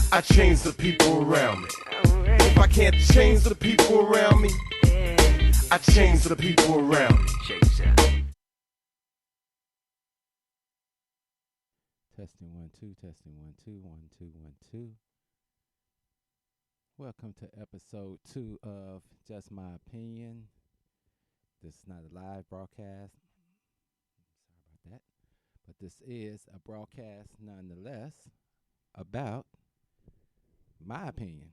I change the people around me. If I can't change the people around me, I change the people around me. Testing 1 2, testing 1 2, 1 2 1 2. Welcome to episode 2 of Just My Opinion. This is not a live broadcast. Sorry about that. But this is a broadcast nonetheless about my opinion.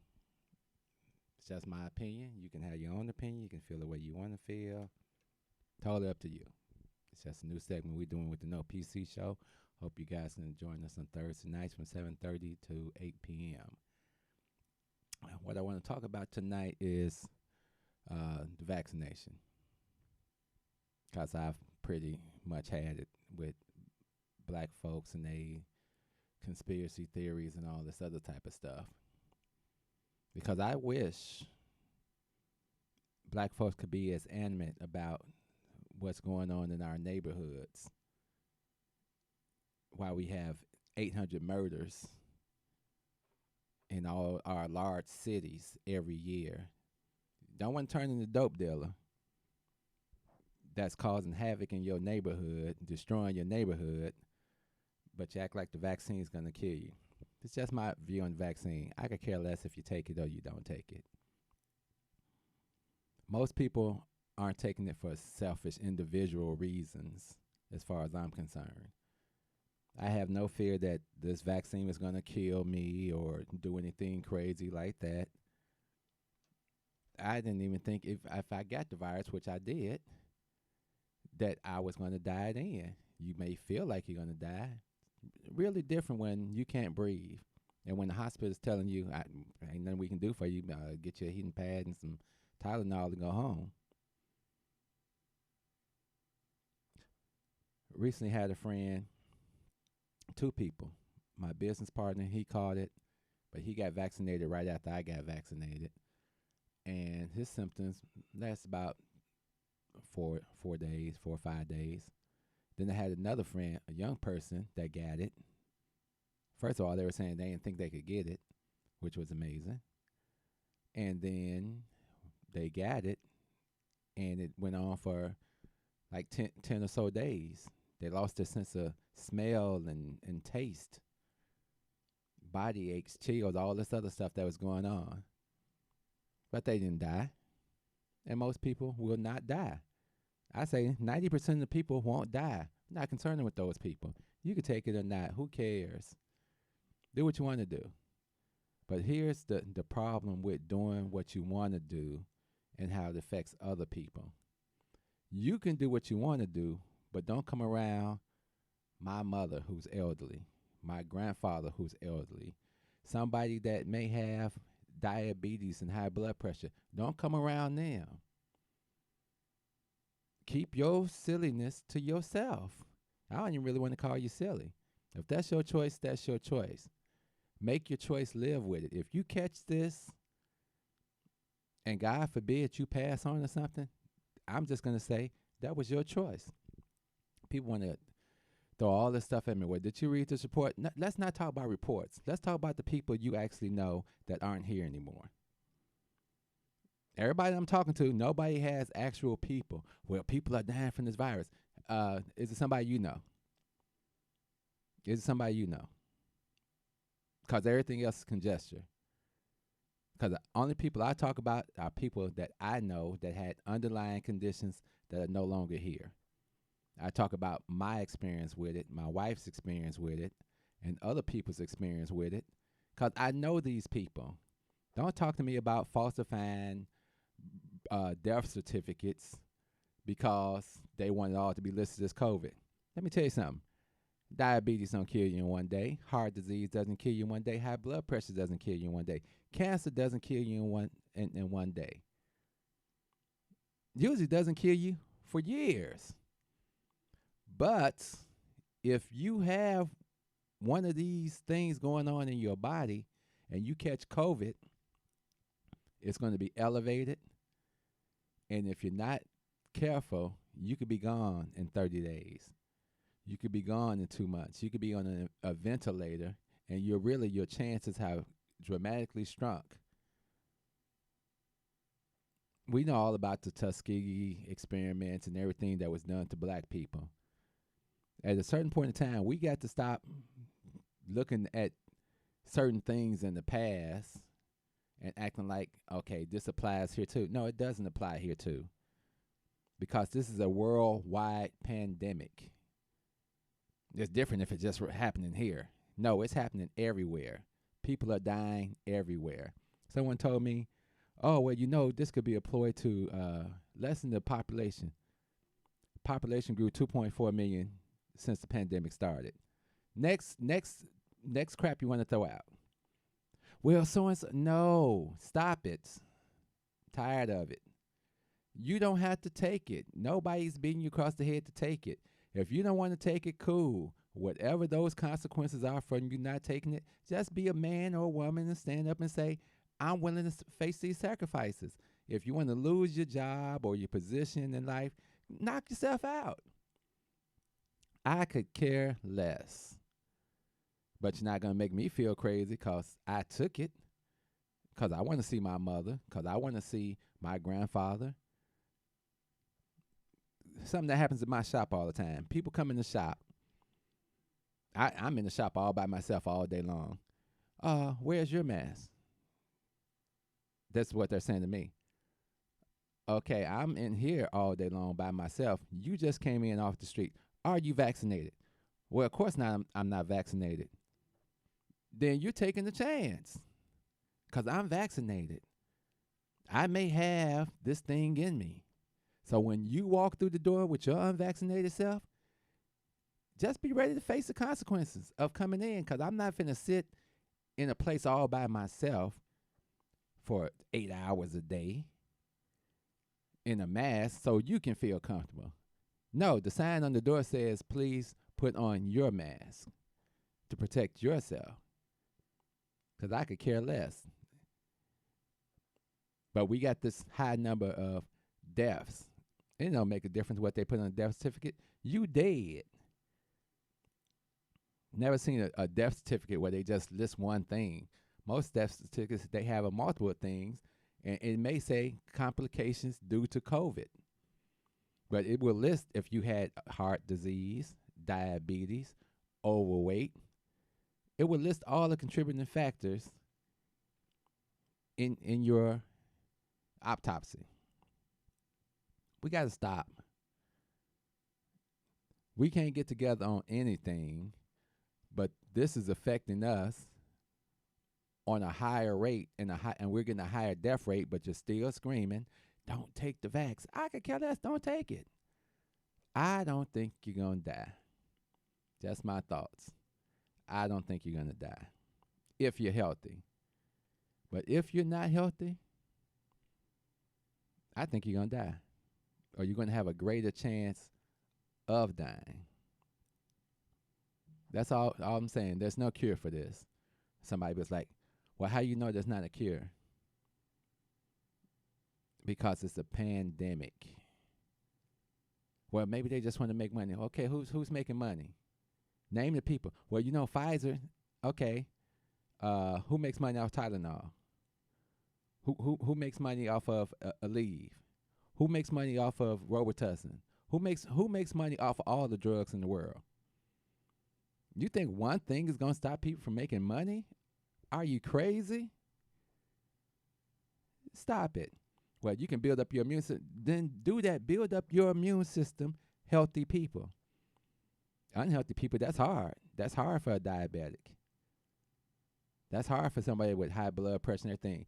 It's just my opinion. You can have your own opinion. You can feel the way you want to feel. Totally up to you. It's just a new segment we're doing with the No PC show. Hope you guys can join us on Thursday nights from 7:30 to 8 p.m. What I want to talk about tonight is the vaccination, because I've pretty much had it with black folks and they conspiracy theories and all this other type of stuff. Because I wish black folks could be as animate about what's going on in our neighborhoods while we have 800 murders in all our large cities every year. Don't want to turn into a dope dealer that's causing havoc in your neighborhood, destroying your neighborhood, but you act like the vaccine is going to kill you. It's just my view on the vaccine. I could care less if you take it or you don't take it. Most people aren't taking it for selfish individual reasons, as far as I'm concerned. I have no fear that this vaccine is going to kill me or do anything crazy like that. I didn't even think if I got the virus, which I did, that I was going to die then. You may feel like you're going to die. Really different when you can't breathe. And when the hospital is telling you, ain't nothing we can do for you, get you a heating pad and some Tylenol and go home. Recently had a friend, 2 people. My business partner, he caught it, but he got vaccinated right after I got vaccinated. And his symptoms last about 4 days, 4 or 5 days. Then I had another friend, a young person, that got it. First of all, they were saying they didn't think they could get it, which was amazing. And then they got it, and it went on for like 10 or so days. They lost their sense of smell and taste, body aches, chills, all this other stuff that was going on. But they didn't die. And most people will not die. I say 90% of the people won't die. I'm not concerned with those people. You can take it or not. Who cares? Do what you want to do. But here's the problem with doing what you want to do and how it affects other people. You can do what you want to do, but don't come around my mother who's elderly, my grandfather who's elderly, somebody that may have diabetes and high blood pressure. Don't come around them. Keep your silliness to yourself. I don't even really want to call you silly. If that's your choice, that's your choice. Make your choice, live with it. If you catch this and God forbid you pass on or something, I'm just going to say that was your choice. People want to throw all this stuff at me. Well, did you read this report? No, let's not talk about reports. Let's talk about the people you actually know that aren't here anymore. Everybody I'm talking to, nobody has actual people. Well, people are dying from this virus. Is it somebody you know? Is it somebody you know? Because everything else is conjecture. Because the only people I talk about are people that I know that had underlying conditions that are no longer here. I talk about my experience with it, my wife's experience with it, and other people's experience with it. Because I know these people. Don't talk to me about falsifying death certificates because they want it all to be listed as COVID. Let me tell you something. Diabetes don't kill you in one day. Heart disease doesn't kill you in one day. High blood pressure doesn't kill you in one day. Cancer doesn't kill you in one day. Usually doesn't kill you for years. But if you have one of these things going on in your body and you catch COVID, it's going to be elevated. And if you're not careful, you could be gone in 30 days. You could be gone in 2 months. You could be on a ventilator, and your chances have dramatically shrunk. We know all about the Tuskegee experiments and everything that was done to black people. At a certain point in time, we got to stop looking at certain things in the past and acting like, okay, this applies here too. No, it doesn't apply here too. Because this is a worldwide pandemic. It's different if it's just happening here. No, it's happening everywhere. People are dying everywhere. Someone told me, oh, well, this could be employed to lessen the population. Population grew 2.4 million since the pandemic started. Next crap you want to throw out. Well, so-and-so, no, stop it. Tired of it. You don't have to take it. Nobody's beating you across the head to take it. If you don't want to take it, cool. Whatever those consequences are from you not taking it, just be a man or a woman and stand up and say, I'm willing to face these sacrifices. If you want to lose your job or your position in life, knock yourself out. I could care less. But you're not going to make me feel crazy because I took it. Because I want to see my mother. Because I want to see my grandfather. Something that happens in my shop all the time. People come in the shop. I'm in the shop all by myself all day long. Where's your mask? That's what they're saying to me. Okay, I'm in here all day long by myself. You just came in off the street. Are you vaccinated? Well, of course not. I'm not vaccinated. Then you're taking the chance. Because I'm vaccinated. I may have this thing in me. So when you walk through the door with your unvaccinated self, just be ready to face the consequences of coming in. Because I'm not finna sit in a place all by myself for 8 hours a day in a mask so you can feel comfortable. No, the sign on the door says, please put on your mask to protect yourself. Because I could care less. But we got this high number of deaths. It don't make a difference what they put on a death certificate. You dead. Never seen a death certificate where they just list one thing. Most death certificates, they have a multiple of things, and it may say complications due to COVID. But it will list if you had heart disease, diabetes, overweight. It will list all the contributing factors in your autopsy. We got to stop. We can't get together on anything, but this is affecting us on a higher rate and we're getting a higher death rate, but you're still screaming, don't take the vax. I could care less, don't take it. I don't think you're going to die. Just my thoughts. I don't think you're going to die if you're healthy. But if you're not healthy, I think you're going to die. Or you're going to have a greater chance of dying. That's all I'm saying. There's no cure for this. Somebody was like, well, how you know there's not a cure? Because it's a pandemic. Well, maybe they just want to make money. Okay, who's making money? Name the people. Well, Pfizer. Okay. Who makes money off Tylenol? Who makes money off of Aleve? Who makes money off of Robitussin? Who makes money off of all the drugs in the world? You think one thing is going to stop people from making money? Are you crazy? Stop it. Well, you can build up your immune system. Then do that. Build up your immune system. Healthy people. Unhealthy people, that's hard. That's hard for a diabetic. That's hard for somebody with high blood pressure and everything.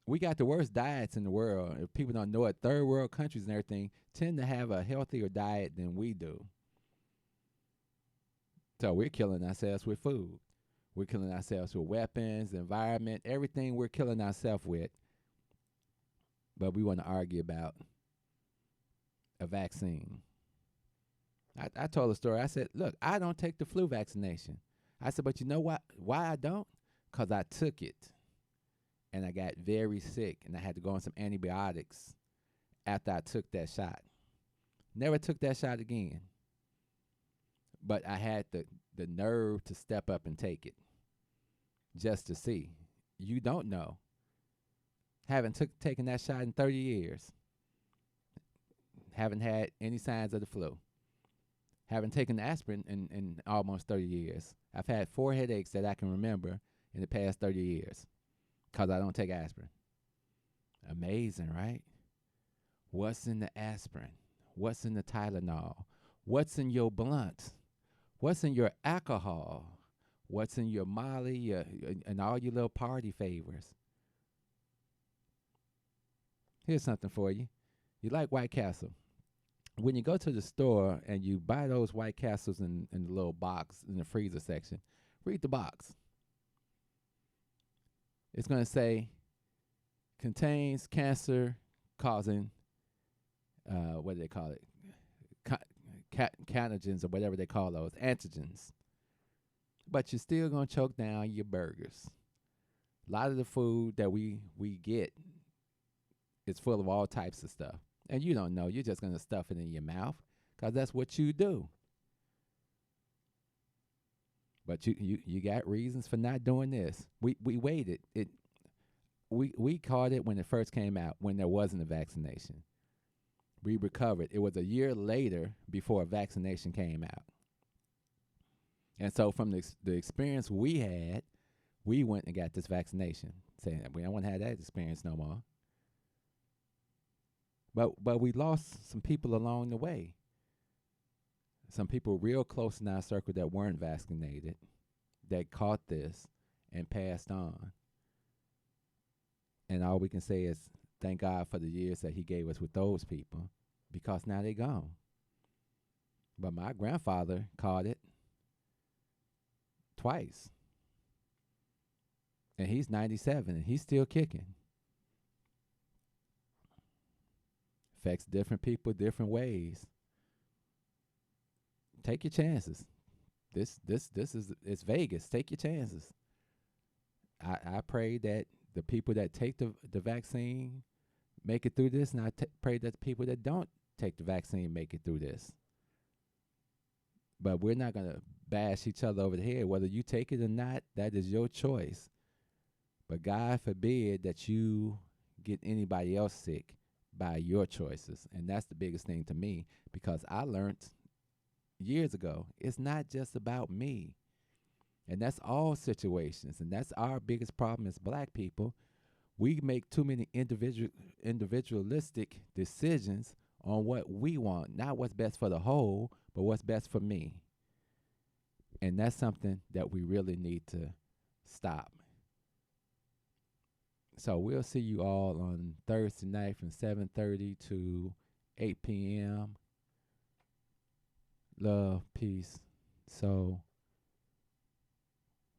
We got the worst diets in the world. If people don't know it, third world countries and everything tend to have a healthier diet than we do. So we're killing ourselves with food. We're killing ourselves with weapons, environment, everything we're killing ourselves with. But we want to argue about a vaccine. I told a story. I said, look, I don't take the flu vaccination. I said, but you know what? Why I don't? Because I took it. And I got very sick. And I had to go on some antibiotics after I took that shot. Never took that shot again. But I had the nerve to step up and take it. Just to see. you don't know. Haven't taken that shot in 30 years. Haven't had any signs of the flu. Haven't taken aspirin in almost 30 years. I've had 4 headaches that I can remember in the past 30 years because I don't take aspirin. Amazing, right? What's in the aspirin? What's in the Tylenol? What's in your blunt? What's in your alcohol? What's in your Molly and all your little party favors? Here's something for you. You like White Castle. When you go to the store and you buy those White Castles in the little box in the freezer section, read the box. It's going to say, contains cancer-causing, what do they call it? Canogens or whatever they call those, antigens. But you're still going to choke down your burgers. A lot of the food that we get is full of all types of stuff. And you don't know. You're just going to stuff it in your mouth because that's what you do. But you got reasons for not doing this. We waited. We caught it when it first came out, when there wasn't a vaccination. We recovered. It was a year later before a vaccination came out. And so from the experience we had, we went and got this vaccination, saying that we don't want to have that experience no more. But we lost some people along the way. Some people real close in our circle that weren't vaccinated, that caught this and passed on. And all we can say is thank God for the years that he gave us with those people, because now they're gone. But my grandfather caught it twice. And he's 97 and he's still kicking. Affects different people different ways. Take your chances. This is it's Vegas. Take your chances. I pray that the people that take the vaccine make it through this, and I pray that the people that don't take the vaccine make it through this. But we're not going to bash each other over the head. Whether you take it or not, that is your choice. But God forbid that you get anybody else sick by your choices. And that's the biggest thing to me, because I learned years ago, it's not just about me. And that's all situations. And that's our biggest problem as black people. We make too many individualistic decisions on what we want, not what's best for the whole, but what's best for me. And that's something that we really need to stop. So we'll see you all on Thursday night from 7:30 to 8 p.m. Love, peace. So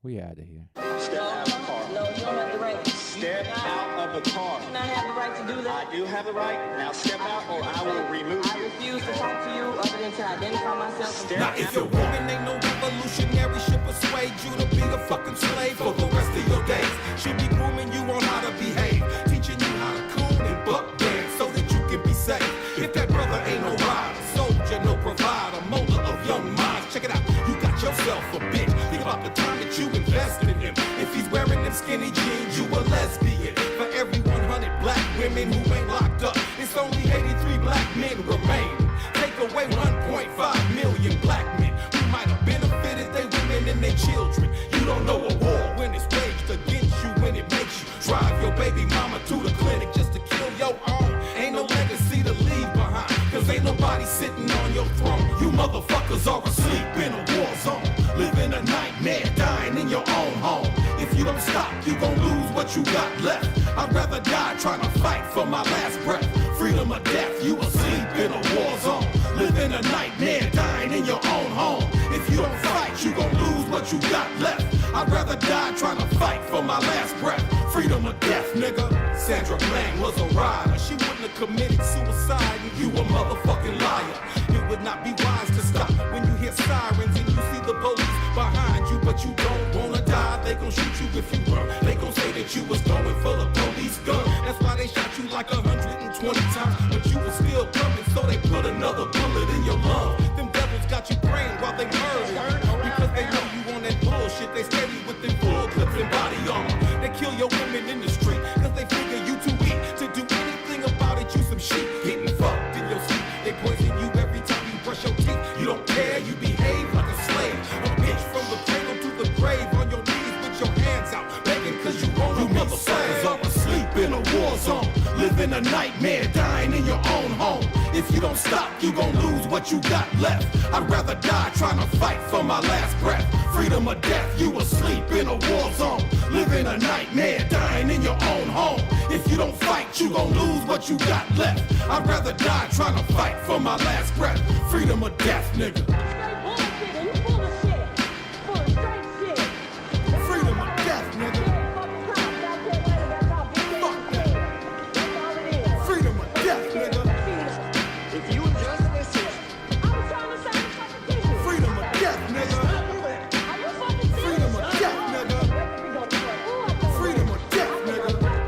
we out of here. Step out of the car. No, you don't have the right. Step out of the car. You do not have the right to do that. I do have the right. Now step out or I will remove I you. refuse to talk to you other than to identify myself. Step Now if your woman ain't no revolutionary, she'll persuade you to be a fucking slave for the rest of your days. She'll be grooming you on how to behave, teaching you how to coon and buck dance so that you can be safe. If that brother ain't no rider, soldier, no provider, molder of young minds, check it out, you got yourself a bitch. Think about the time that you invested in him. If he's wearing them skinny jeans, you a lesbian. For every 100 black women who ain't locked up, it's only 83 black men remain. Take away 1.5 million black men who might have benefited their women and their children. You don't know a war when it's waged against you, when it makes you drive your baby mama to the clinic just to kill your own. Ain't no legacy to leave behind, cause ain't nobody sitting on your throne. You motherfuckers are asleep in a war zone, living a nightmare, dying in your own home. If you don't stop, you gon' lose what you got left. I'd rather die trying to fight for my last breath. Freedom or death, you asleep in a war zone, living a nightmare, dying in your own home. If you don't fight, you gon' lose what you got left. I'd rather die trying to fight for my last breath. Freedom or death, nigga. Sandra Bland was a rider. She wouldn't have committed suicide, and you a motherfucking liar. It would not be wise to stop when you hear sirens and you see the police behind you, but you don't wanna die. They gon' shoot you if you run. They gon' say that you was going for the police gun. That's why they shot you like 120 times, but you was still coming, so they put another bullet in your lung. Them devils got you praying while they murder, because they know you on that bullshit. They steady with them bull clips and body armor. They kill your cause you motherfuckers are asleep in a war zone. Living a nightmare, dying in your own home. If you don't stop, you gon' lose what you got left. I'd rather die trying to fight for my last breath. Freedom or death, you asleep in a war zone. Living a nightmare, dying in your own home. If you don't fight, you gon' lose what you got left. I'd rather die trying to fight for my last breath. Freedom or death, nigga. Freedom or death, nigga. Fuck that. Freedom or death, nigga. If you just listen, Freedom or death, nigga. Freedom or death, nigga. Freedom or death, nigga.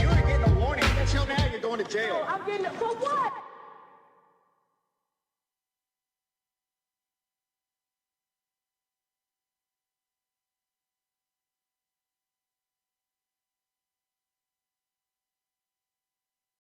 you were getting a warning. Until now, you're going to jail. I'm getting